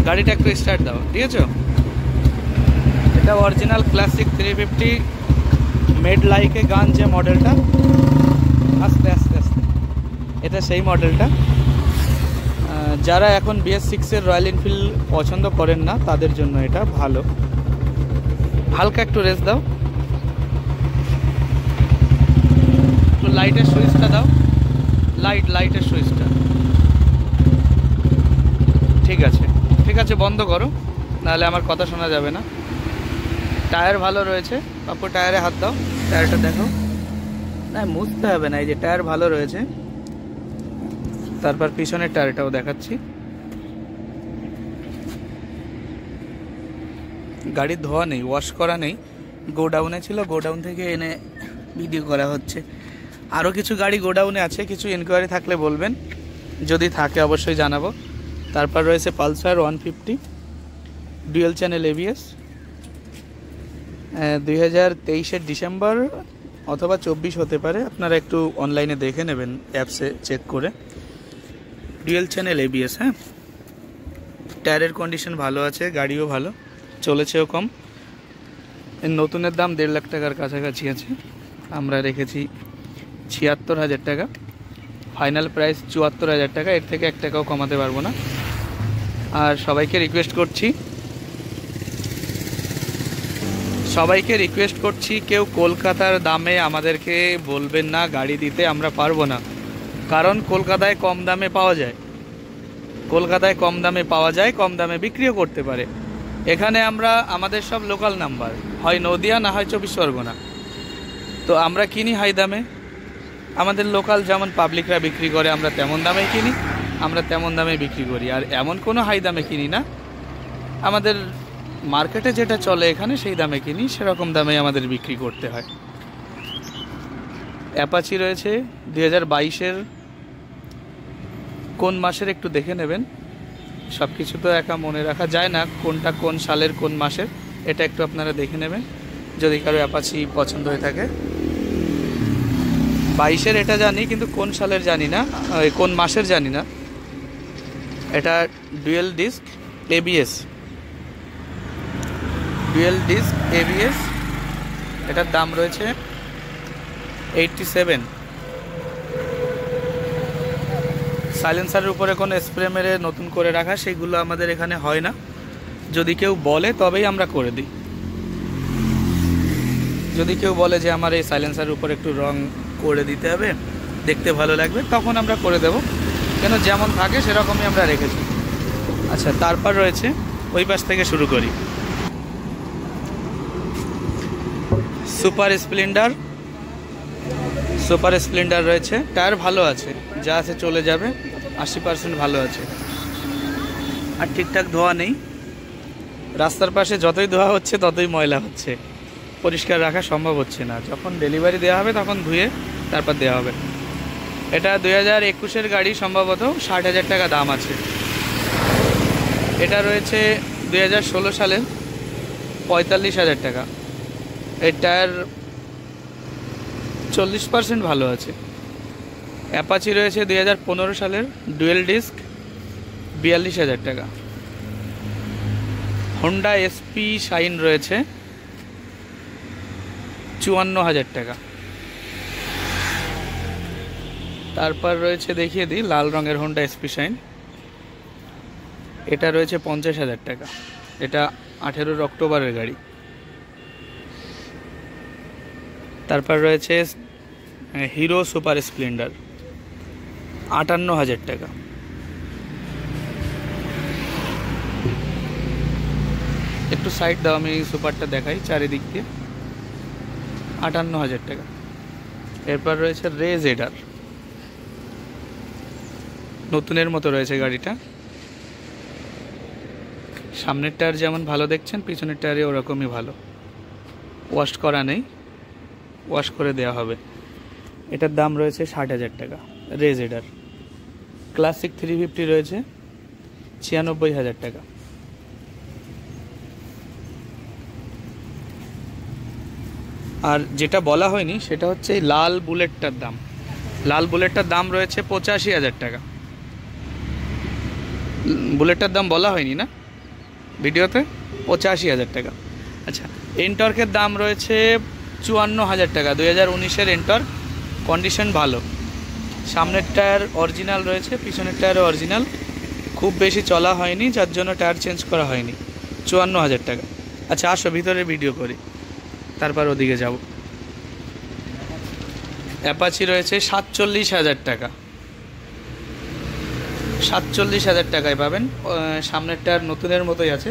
গাড়িটা একটু স্টার্ট দাও, ঠিক আছে? এটা অরিজিনাল ক্লাসিক 350 মেড লাইকে গান যে মডেলটা, আস্তে আস্তে আস্তে, এটা সেই মডেলটা। যারা এখন BS6-এর রয়্যাল এনফিল্ড পছন্দ করেন না তাদের জন্য এটা ভালো। হালকা একটু রেস দাও, একটু লাইটের সুইচটা দাও, লাইটের সুইচটা। ঠিক আছে, ঠিক আছে, বন্ধ করো, নাহলে আমার কথা শোনা যাবে না। টায়ার ভালো রয়েছে, পাপ্পু টায়ারে হাত দাও, টায়ারটা দেখো। না মুছতে হবে না, এই যে টায়ার ভালো রয়েছে। তারপর পিছনের টায়ারটাও দেখাচ্ছি। গাড়ির ধোয়া নেই, ওয়াশ করা নেই, গোডাউনে ছিল, গোডাউন থেকে এনে ভিডিও করা হচ্ছে। আরও কিছু গাড়ি গোডাউনে আছে, কিছু ইনকোয়ারি থাকলে বলবেন, যদি থাকে অবশ্যই জানাবো। তারপর রয়েছে পালসার 150 ডুয়েল চ্যানেল ABS, 2023-এর ডিসেম্বর অথবা 24 হতে পারে, আপনারা একটু অনলাইনে দেখে নেবেন, অ্যাপসে চেক করে। ডুয়েল চ্যানেল ABS, হ্যাঁ। টায়ারের কন্ডিশন ভালো আছে, গাড়িও ভালো, চলেছেও কম। এর নতুনের দাম 1.5 লাখ টাকার কাছাকাছি আছে, আমরা রেখেছি 76,000 টাকা, ফাইনাল প্রাইস 74,000 টাকা, এর থেকে 1 টাকাও কমাতে পারবো না। আর সবাইকে রিকোয়েস্ট করছি, কেউ কলকাতার দামে আমাদেরকে বলবেন না গাড়ি দিতে, আমরা পারবো না। কারণ কলকাতায় কম দামে পাওয়া যায়, কম দামে বিক্রিও করতে পারে। এখানে আমাদের সব লোকাল নাম্বার, হয় নদিয়া না হয় 24 পরগনা। তো আমরা কিনি হাই দামে, আমাদের লোকাল যেমন পাবলিকরা বিক্রি করে আমরা তেমন দামেই কিনি, আমরা তেমন দামে বিক্রি করি। আর এমন কোনো হাই দামে কিনি না, আমাদের মার্কেটে যেটা চলে এখানে সেই দামে কিনি, সেরকম দামে আমাদের বিক্রি করতে হয়। অ্যাপাচি রয়েছে 2022-এর কোন মাসের একটু দেখে নেবেন, সব কিছু তো একা মনে রাখা যায় না, কোনটা কোন সালের কোন মাসের, এটা একটু আপনারা দেখে নেবেন যদি কারো অ্যাপাচি পছন্দ হয়ে থাকে। 22-এর এটা জানি, কিন্তু কোন সালের জানি না, কোন মাসের জানি না। এটা ডুয়েল ডিস্ক ABS, এটার দাম রয়েছে 87। সাইলেন্সারের উপরে কোনো স্প্রে মেরে নতুন করে রাখা, সেগুলো আমাদের এখানে হয় না। যদি কেউ বলে তবেই আমরা করে দিই। যদি কেউ বলে যে আমার এই সাইলেন্সারের উপর একটু রং করে দিতে হবে, দেখতে ভালো লাগবে, তখন আমরা করে দেব, কেন যেমন থাকে সেরকমই আমরা রেখেছি। আচ্ছা, তারপর রয়েছে ওই পাশ থেকে শুরু করি, সুপার স্প্লেন্ডার রয়েছে। টায়ার ভালো আছে, যা আছে চলে যাবে, 80% ভালো আছে। আর ঠিকঠাক ধোয়া নেই, রাস্তার পাশে যতই ধোয়া হচ্ছে ততই ময়লা হচ্ছে, পরিষ্কার রাখা সম্ভব হচ্ছে না। যখন ডেলিভারি দেওয়া হবে তখন ধুয়ে তারপর দেওয়া হবে। এটা 2021-এর গাড়ি, সম্ভবত 60,000 টাকা দাম আছে। এটা রয়েছে 2016 সালের, 45,000 টাকা। এই টায়ার 40% ভালো আছে। অ্যাপাচি রয়েছে 2015 সালের, ডুয়েল ডিস্ক, 42,000 টাকা। হোন্ডা SP শাইন রয়েছে 54,000 টাকা। তারপর রয়েছে, দেখিয়ে দিই, লাল রঙের হোন্ডা SP শাইন, এটা রয়েছে 50,000 টাকা। এটা 18 অক্টোবরের গাড়ি। তারপর রয়েছে হিরো সুপার স্প্লেন্ডার, 58,000 টাকা। একটু সাইড দাও, আমি সুপারটা দেখাই চারিদিক দিয়ে। 58,000 টাকা। এরপর রয়েছে রেজেডার, নতুনের মতো রয়েছে গাড়িটা। সামনের টায়ার যেমন ভালো দেখছেন, পিছনের টায়ারে ওরকমই ভালো, ওয়াশ করা নেই, ওয়াশ করে দেওয়া হবে। এটার দাম রয়েছে 60,000 টাকা। রেজেডার ক্লাসিক 350 রয়েছে 96,000 টাকা। আর যেটা বলা হয়নি সেটা হচ্ছে এই লাল বুলেটটার দাম রয়েছে 85,000 টাকা। বুলেটটার দাম বলা হয়নি না, ভিডিওতে 85,000 টাকা। আচ্ছা, এনটর্কের দাম রয়েছে 54,000 টাকা। 2019-এর এনটর্ক, কন্ডিশন ভালো। সামনের টায়ার অরিজিনাল রয়েছে, পিছনের টায়ারও অরিজিনাল, খুব বেশি চলা হয়নি, যার জন্য টায়ার চেঞ্জ করা হয়নি। 54,000 টাকা। আচ্ছা আসো ভিতরে ভিডিও করি, তারপর ওদিকে যাব। অ্যাপাচি রয়েছে 47,000 টাকা। 47,000 টাকায় পাবেন। সামনের টায়ার নতুনের মতোই আছে,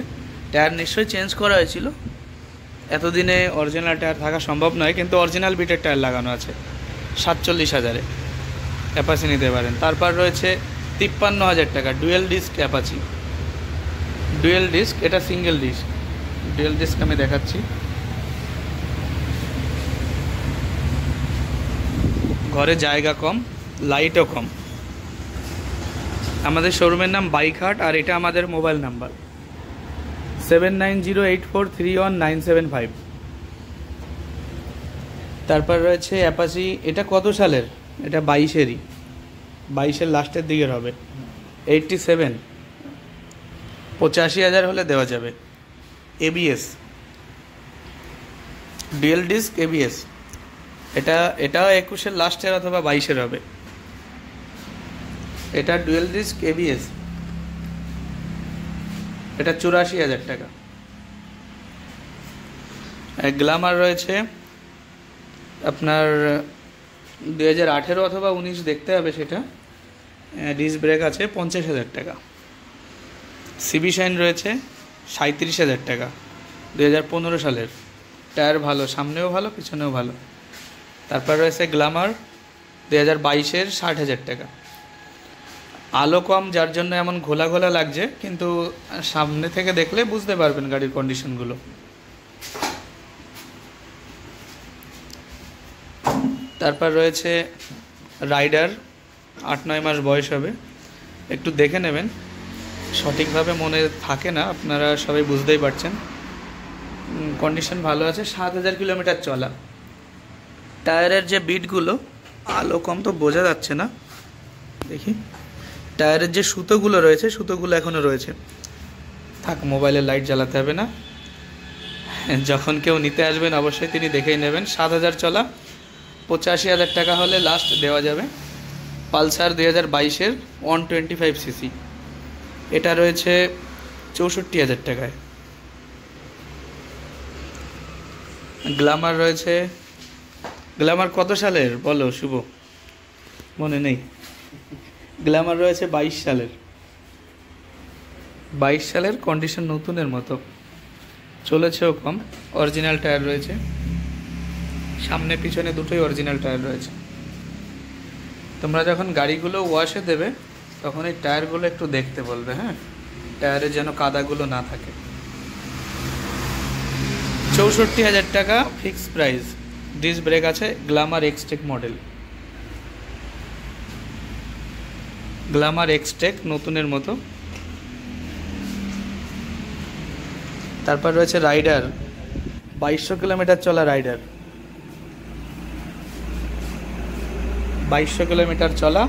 টায়ার নিশ্চয়ই চেঞ্জ করা হয়েছিল, এতদিনে অরিজিনাল টায়ার থাকা সম্ভব নয়, কিন্তু অরিজিনাল বিটের টায়ার লাগানো আছে। 47,000-এ অ্যাপাচি নিতে পারেন। তারপর রয়েছে 53,000 টাকা dual disk Apache. Dual disk, এটা সিঙ্গেল ডিস্ক। ডুয়েল ডিস্ক আমি দেখাচ্ছি। ঘরে জায়গা কম, লাইটও কম। আমাদের শোরুমের নাম বাইক হাট, আর এটা আমাদের মোবাইল নাম্বার 7908431975। তারপর রয়েছে অ্যাপাচি, এটা কত সালের? এটা 22-এরই, 22-এর লাস্টের দিকের হবে। 87, 85,000 হলে দেওয়া যাবে। এবিএস, ডুয়েল ডিস্ক এবিএস, এটাও 21-এর লাস্টের অথবা 22-এর হবে। এটা ডুয়েল ডিস্ক এবিএস, এটা 84,000 টাকা। গ্ল্যামার রয়েছে আপনার 2018 অথবা 19 দেখতে হবে, সেটা ডিস্ক ব্রেক আছে, 50,000 টাকা। সিবি শাইন রয়েছে 37,000 টাকা, 2015 সালের, টায়ার ভালো, সামনেও ভালো পিছনেও ভালো। তারপর রয়েছে গ্ল্যামার 2022-এর 60,000 টাকা। আলো কম, যার জন্য এমন ঘোলা ঘোলা লাগছে, কিন্তু সামনে থেকে দেখলে বুঝতে পারবেন গাড়ির কন্ডিশনগুলো। তারপর রয়েছে রাইডার, 8-9 মাস বয়স হবে, একটু দেখে নেবেন, সঠিকভাবে মনে থাকে না, আপনারা সবাই বুঝতেই পারছেন। কন্ডিশন ভালো আছে, 7,000 কিলোমিটার চলা। টায়ারের যে বিটগুলো, আলো কম তো বোঝা যাচ্ছে না, দেখি। টায়ারের যে সুতোগুলো রয়েছে, সুতোগুলো এখনও রয়েছে। থাক, মোবাইলের লাইট জ্বালাতে হবে না, যখন কেউ নিতে আসবেন অবশ্যই তিনি দেখেই নেবেন। 7,000 চলা, 85,000 টাকা হলে লাস্ট দেওয়া যাবে। পালসার 2022-এর 125cc, এটা রয়েছে 64,000 টাকায়। গ্ল্যামার রয়েছে, গ্ল্যামার কত সালের বলো শুভ? মনে নেই। গ্ল্যামার রয়েছে 22 সালের, 22 সালের, কন্ডিশন নতুনের মতো, চলেছেও কম। অরিজিনাল টায়ার রয়েছে, সামনে পিছনে দুটোই অরিজিনাল টায়ার রয়েছে। তোমরা যখন গাড়িগুলো ওয়াশে দেবে তখন এই টায়ারগুলো একটু দেখতে বলবে, হ্যাঁ, টায়ারে যেন কাদাগুলো না থাকে। 64,000 টাকা ফিক্স প্রাইস। ডিস্ক ব্রেক আছে, Glamour Xtec model, Glamour Xtec নতুনের মতো। তারপর রয়েছে রাইডার, 2200 কিলোমিটার চলা রাইডার, 2200 কিলোমিটার চলা,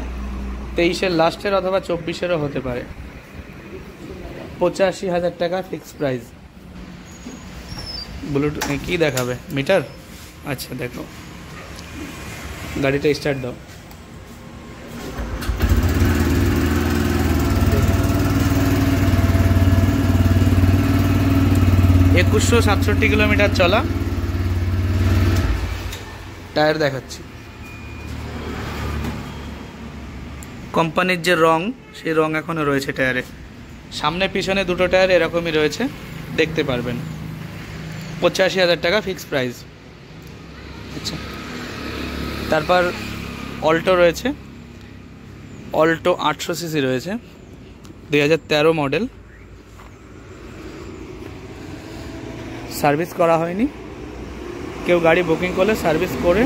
23-এর লাস্টের অথবা 24-এরও হতে পারে। 85,000 টাকা ফিক্স প্রাইস। ব্লুটুথ কি দেখাবে? মিটার? আচ্ছা দেখো, গাড়িটা স্টার্ট দাও। একুশশো 67 কিলোমিটার চলা, টায়ার দেখাচ্ছি। কোম্পানির যে রং, সেই রং এখনও রয়েছে টায়ারে। সামনে পিছনে দুটো টায়ার এরকমই রয়েছে, দেখতে পারবেন। 85,000 টাকা ফিক্স প্রাইস। আচ্ছা, তারপর অল্টো রয়েছে, অল্টো 800cc রয়েছে, 2013 মডেল, সার্ভিস করা হয়নি। কেউ গাড়ি বুকিং করলে সার্ভিস করে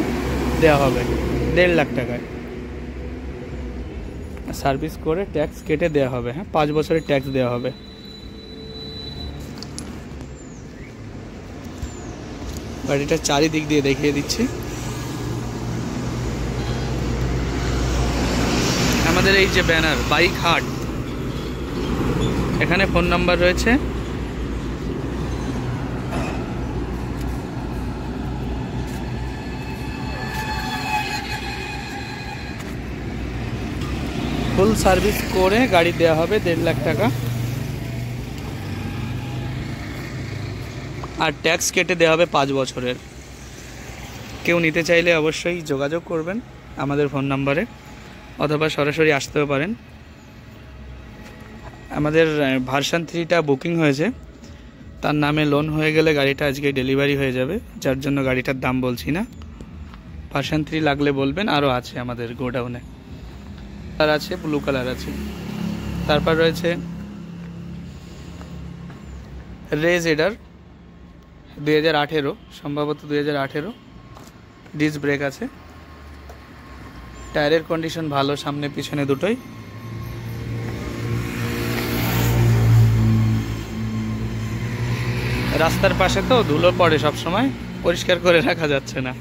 দেওয়া হবে 1.5 লাখ টাকায়। সার্ভিস করে ট্যাক্স কেটে দেওয়া হবে, হ্যাঁ, 5 বছরের ট্যাক্স দেওয়া হবে। গাড়িটা চারিদিক দিয়ে দেখিয়ে দিচ্ছি। আমাদের এই যে ব্যানার বাইক হাট, এখানে ফোন নাম্বার রয়েছে ফুল সার্ভিস করে গাড়ি দেওয়া হবে 1.5 লাখ টাকা, আর ট্যাক্স কেটে দেওয়া হবে 5 বছরের। কেউ নিতে চাইলে অবশ্যই যোগাযোগ করবেন আমাদের ফোন নাম্বারে, অথবা সরাসরি আসতেও পারেন। আমাদের ভার্সন 3টা বুকিং হয়েছে, তার নামে লোন হয়ে গেলে গাড়িটা আজকে ডেলিভারি হয়ে যাবে, যার জন্য গাড়িটার দাম বলছি না। ভার্সন 3 লাগলে বলবেন, আরও আছে আমাদের গোডাউনে। আর আছে ব্লু কালার আছে। তারপর রয়েছে রেজ এডার 2018, সম্ভবত 2018। ডিস্ক ব্রেক আছে, টায়ারের কন্ডিশন ভালো, সামনে পিছনে দুটোই। রাস্তার পাশে তো ধুলো পড়ে সব সময়, পরিষ্কার করে রাখা যাচ্ছে না,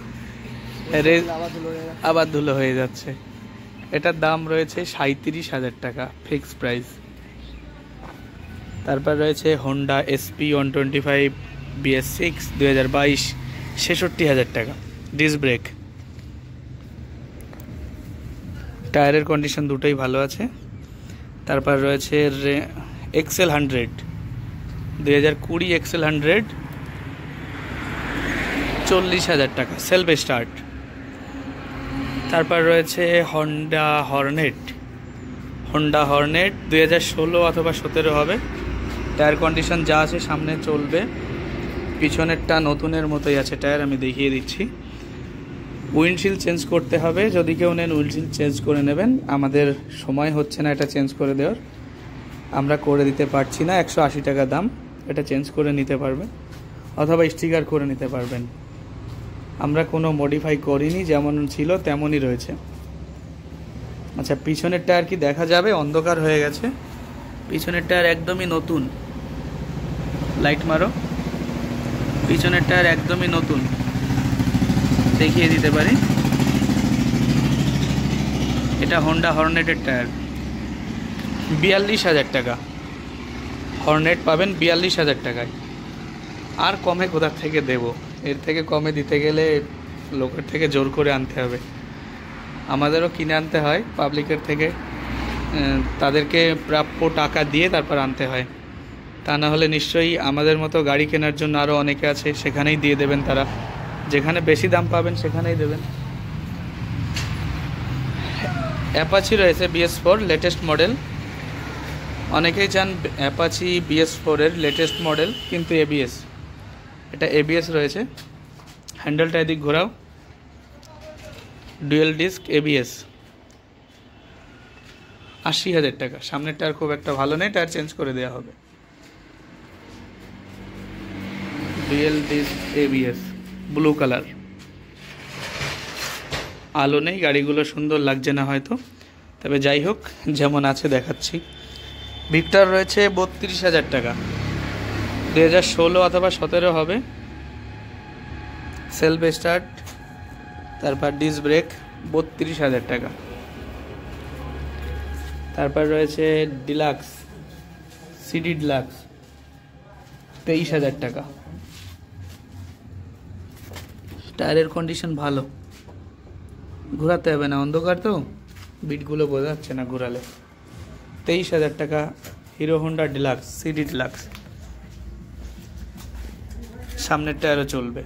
আবার ধুলো হয়ে যাচ্ছে। এটার দাম রয়েছে 37,000 টাকা ফিক্সড প্রাইস। তারপর রয়েছে হোন্ডা SP 125 BS6 2022, 66,000 টাকা, ডিস্ক ব্রেক। টায়ারের কন্ডিশন দুটোই ভালো আছে। তারপর রয়েছে XL 100 2020 XL 100, 40,000 টাকা, সেলফ স্টার্ট। তারপর রয়েছে হন্ডা হর্নেট 2016 অথবা 17 হবে। টায়ার কন্ডিশন যা আছে সামনে চলবে, পিছনেরটা নতুনের মতোই আছে টায়ার, আমি দেখিয়ে দিচ্ছি। উইন্ডশিল্ড চেঞ্জ করতে হবে, যদি কেউ নেন উইন্ডশিল্ড চেঞ্জ করে নেবেন। আমাদের সময় হচ্ছে না এটা চেঞ্জ করে দেওয়ার, আমরা করে দিতে পারছি না। 180 টাকা দাম, এটা চেঞ্জ করে নিতে পারবেন, অথবা স্টিকার করে নিতে পারবেন। আমরা কোনো মডিফাই করিনি, যেমন ছিল তেমনই রয়েছে। আচ্ছা, পিছনের টায়ার কি দেখা যাবে? অন্ধকার হয়ে গেছে। পিছনের টায়ার একদমই নতুন, লাইট মারো। পিছনের টায়ার একদমই নতুন, দেখিয়ে দিতে পারি। এটা হোন্ডা হর্নেটের টায়ার, 42,000 টাকা। হর্নেট পাবেন 42,000 টাকায়। আর কমে কোথা থেকে দেব? এর থেকে কমে দিতে গেলে লোকের থেকে জোর করে আনতে হবে, আমাদেরও কিনে আনতে হয় পাবলিকের থেকে, তাদেরকে প্রাপ্য টাকা দিয়ে তারপর আনতে হয়। তা না হলে নিশ্চয়ই আমাদের মতো গাড়ি কেনার জন্য আরও অনেকে আছে, সেখানেই দিয়ে দেবেন তারা, যেখানে বেশি দাম পাবেন সেখানেই দেবেন। অ্যাপাচি রয়েছে BS4 লেটেস্ট মডেল। অনেকেই চান অ্যাপাচি BS4 এর লেটেস্ট মডেল, কিন্তু ABS, এটা ABS রয়েছে। হ্যান্ডেলটা এদিক ঘোরাও, ডুয়েল ডিস্ক ABS, 80,000 টাকা। সামনের টায়ার খুব একটা ভালো নেই, টায়ার চেঞ্জ করে দেওয়া হবে। Dual disk ABS, blue colour. আলো নেই, গাড়িগুলো সুন্দর লাগছে না হয়তো, তবে যাই হোক যেমন আছে দেখাচ্ছি। ভিক্টর রয়েছে 32,000 টাকা, 2016 অথবা 17 হবে। সেলফ স্টার্ট, তারপর ডিস্ক ব্রেক, 32,000 টাকা। তারপর রয়েছে ডিলাক্স CD ডিলাক্স, 23,000 টাকা। টায়ারের কন্ডিশন ভালো, ঘোরাতে হবে না, অন্ধকার তো বিটগুলো বোঝা যাচ্ছে না ঘোরালে। 23,000 টাকা Hero Honda deluxe CD deluxe. সামনের টায়ারও চলবে।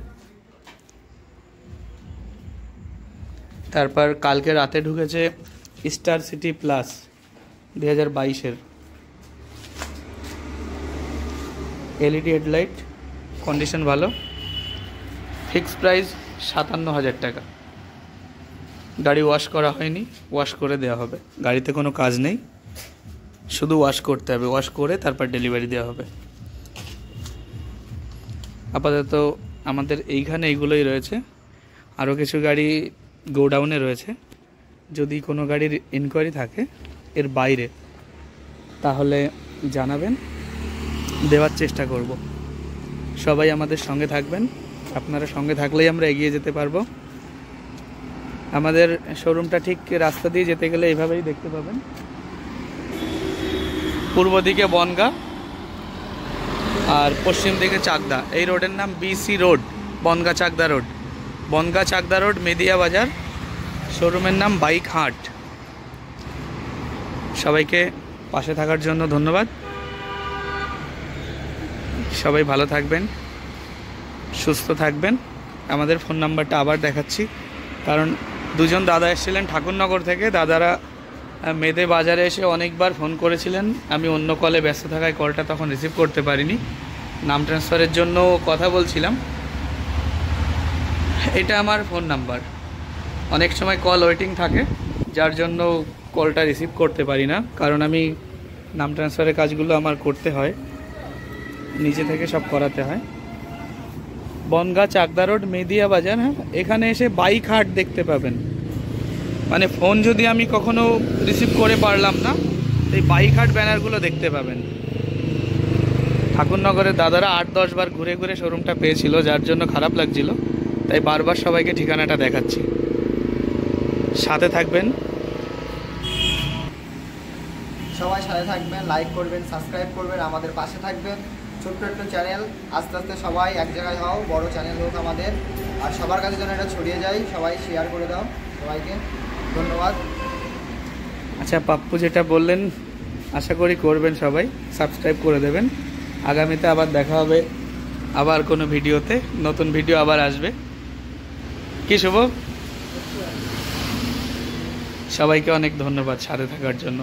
তারপর কালকে রাতে ঢুকেছে স্টার সিটি প্লাস 2022-এর, LED হেডলাইট, কন্ডিশন ভালো। ফিক্সড প্রাইস 57,000 টাকা। গাড়ি ওয়াশ করা হয়নি, ওয়াশ করে দেওয়া হবে। গাড়িতে কোনো কাজ নেই, শুধু ওয়াশ করতে হবে, ওয়াশ করে তারপর ডেলিভারি দেওয়া হবে। আপাতত আমাদের এইখানে এইগুলোই রয়েছে, আরও কিছু গাড়ি গোডাউনে রয়েছে। যদি কোনো গাড়ির ইনকোয়ারি থাকে এর বাইরে, তাহলে জানাবেন, দেওয়ার চেষ্টা করব। সবাই আমাদের সঙ্গে থাকবেন, আপনারা সঙ্গে থাকলেই আমরা এগিয়ে যেতে পারবো। আমাদের শোরুমটা ঠিক রাস্তা দিয়ে যেতে গেলে এইভাবেই দেখতে পাবেন। পূর্ব দিকে বনগাঁ আর পশ্চিম দিকে চাকদা। এই রোডের নাম BC road, Bongaon Chakdah road. Bongaon Chakdah road, Media Bazar. শোরুমের নাম বাইক হাট। সবাইকে পাশে থাকার জন্য ধন্যবাদ। সবাই ভালো থাকবেন, সুস্থ থাকবেন। আমাদের ফোন নাম্বারটা আবার দেখাচ্ছি, কারণ দুজন দাদা এসেছিলেন ঠাকুরনগর থেকে। দাদারা মেদে বাজারে এসে অনেকবার ফোন করেছিলেন, আমি অন্য কলে ব্যস্ত থাকায় কলটা তখন রিসিভ করতে পারিনি। নাম ট্রান্সফারের জন্য কথা বলছিলাম। এটা আমার ফোন নাম্বার। অনেক সময় কল ওয়েটিং থাকে, যার জন্য কলটা রিসিভ করতে পারি না, কারণ আমি নাম ট্রান্সফারের কাজগুলো আমার করতে হয়, নিজে থেকে সব করাতে হয়। বনগাঁ চাকদা রোড মেদিয়া বাজার। হ্যাঁ, এখানে এসে বাইক হাট দেখতে পাবেন। মানে ফোন যদি আমি কখনো রিসিভ করে পারলাম না, এই বাইক হাট ব্যানারগুলো দেখতে পাবেন। ঠাকুরনগরের দাদারা 8-10 বার ঘুরে ঘুরে শোরুমটা পেয়েছিল, যার জন্য খারাপ লাগছিল, তাই বারবার সবাইকে ঠিকানাটা দেখাচ্ছি। সাথে থাকবেন, সবাই সাথে থাকবেন, লাইক করবেন, সাবস্ক্রাইব করবেন, আমাদের পাশে থাকবেন। ছোট্ট একটা চ্যানেল, আস্তে আস্তে সবাই এক জায়গায় হও, বড় চ্যানেল হোক আমাদের, আর সবার কাছে যেন এটা ছড়িয়ে যায়। সবাই শেয়ার করে দাও, সবাইকে ধন্যবাদ। আচ্ছা পাপ্পু যেটা বললেন আশা করি করবেন, সবাই সাবস্ক্রাইব করে দেবেন। আগামীতে আবার দেখা হবে, আবার কোনো ভিডিওতে, নতুন ভিডিও আবার আসবে। কি শুভ? সবাইকে অনেক ধন্যবাদ সাথে থাকার জন্য।